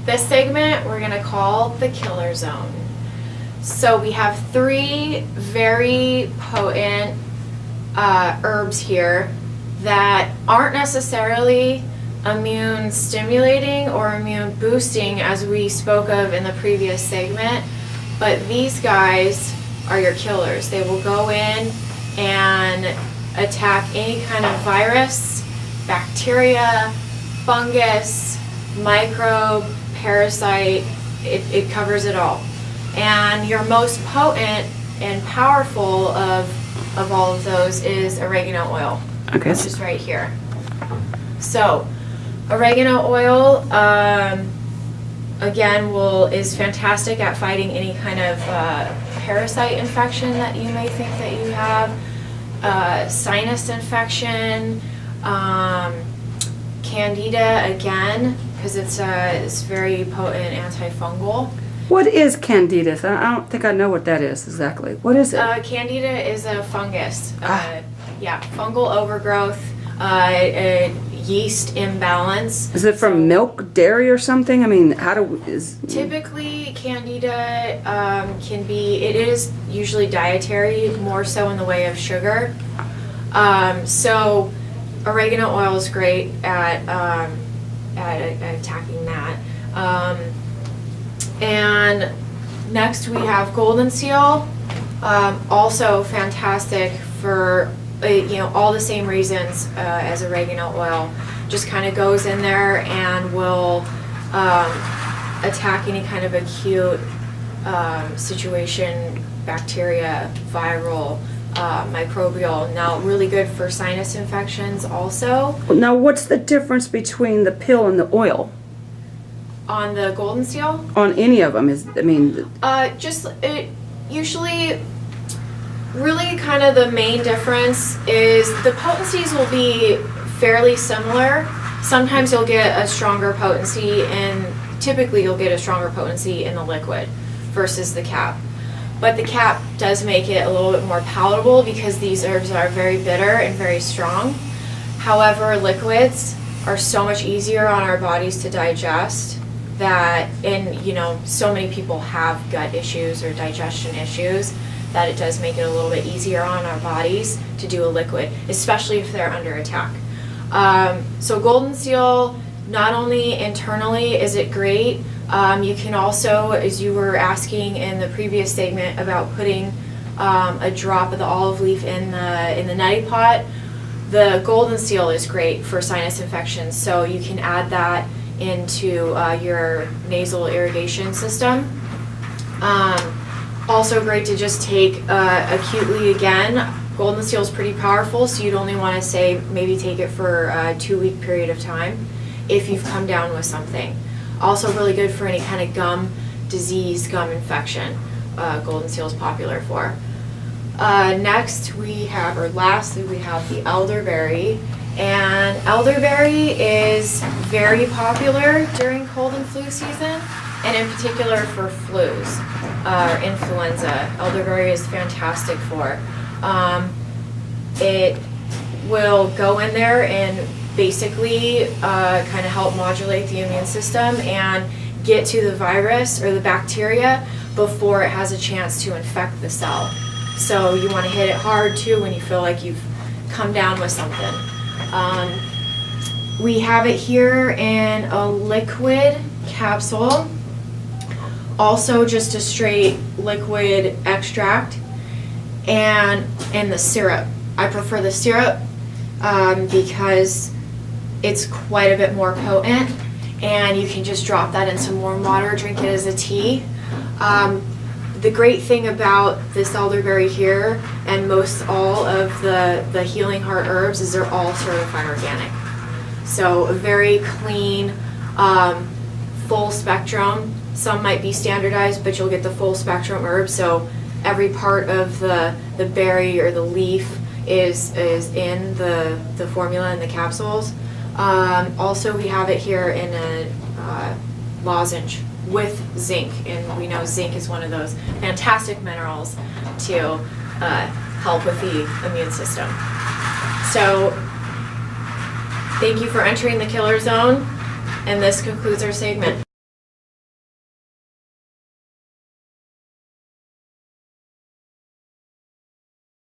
This segment we're going to call the Killer Zone. So we have 3 very potent herbs here that aren't necessarily immune stimulating or immune boosting as we spoke of in the previous segment, but these guys are your killers. They will go in and attack any kind of virus, bacteria, fungus, microbe, parasite. It covers it all. And your most potent and powerful of all of those is oregano oil, Okay. which is right here. So oregano oil, again, is fantastic at fighting any kind of parasite infection that you may think that you have, sinus infection, candida, again, because it's very potent antifungal. What is candida? I don't think I know what that is exactly. What is it? Candida is a fungus. Ah. Yeah, fungal overgrowth, yeast imbalance. Is it from milk, dairy, or something? I mean, Typically, candida it is usually dietary, more so in the way of sugar. So oregano oil is great at attacking that. And next we have golden seal, also fantastic for all the same reasons as oregano oil. Just kind of goes in there and will attack any kind of acute situation, bacteria, viral, microbial. Now, really good for sinus infections also. Now, what's the difference between the pill and the oil? On the golden seal? On any of them Usually, really kind of the main difference is the potencies will be fairly similar. Sometimes you'll get a stronger potency, and typically you'll get a stronger potency in the liquid versus the cap. But the cap does make it a little bit more palatable because these herbs are very bitter and very strong. However, liquids are so much easier on our bodies to digest so many people have gut issues or digestion issues that it does make it a little bit easier on our bodies to do a liquid, especially if they're under attack. So golden seal, not only internally is it great, you can also, as you were asking in the previous segment about putting a drop of the olive leaf in the neti pot, the golden seal is great for sinus infections, so you can add that into your nasal irrigation system. Also great to just take acutely again. Golden seal is pretty powerful, so you'd only want to say maybe take it for a 2-week period of time if you've come down with something. Also really good for any kind of gum disease, gum infection. Golden seal is popular for. Lastly we have the elderberry. And elderberry is very popular during cold and flu season, and in particular for flus or influenza. Elderberry is fantastic for. It will go in there and basically kind of help modulate the immune system and get to the virus or the bacteria before it has a chance to infect the cell. So you want to hit it hard too when you feel like you've come down with something. We have it here in a liquid capsule, also just a straight liquid extract, and the syrup. I prefer the syrup because it's quite a bit more potent, and you can just drop that in some warm water, drink it as a tea. The great thing about this elderberry here and most all of the healing heart herbs is they're all certified organic. So a very clean, full spectrum. Some might be standardized, but you'll get the full spectrum herbs. So every part of the berry or the leaf is in the formula in the capsules. Also, we have it here in a lozenge with zinc, and we know zinc is one of those fantastic minerals to help with the immune system. So thank you for entering the Killer Zone, and this concludes our segment.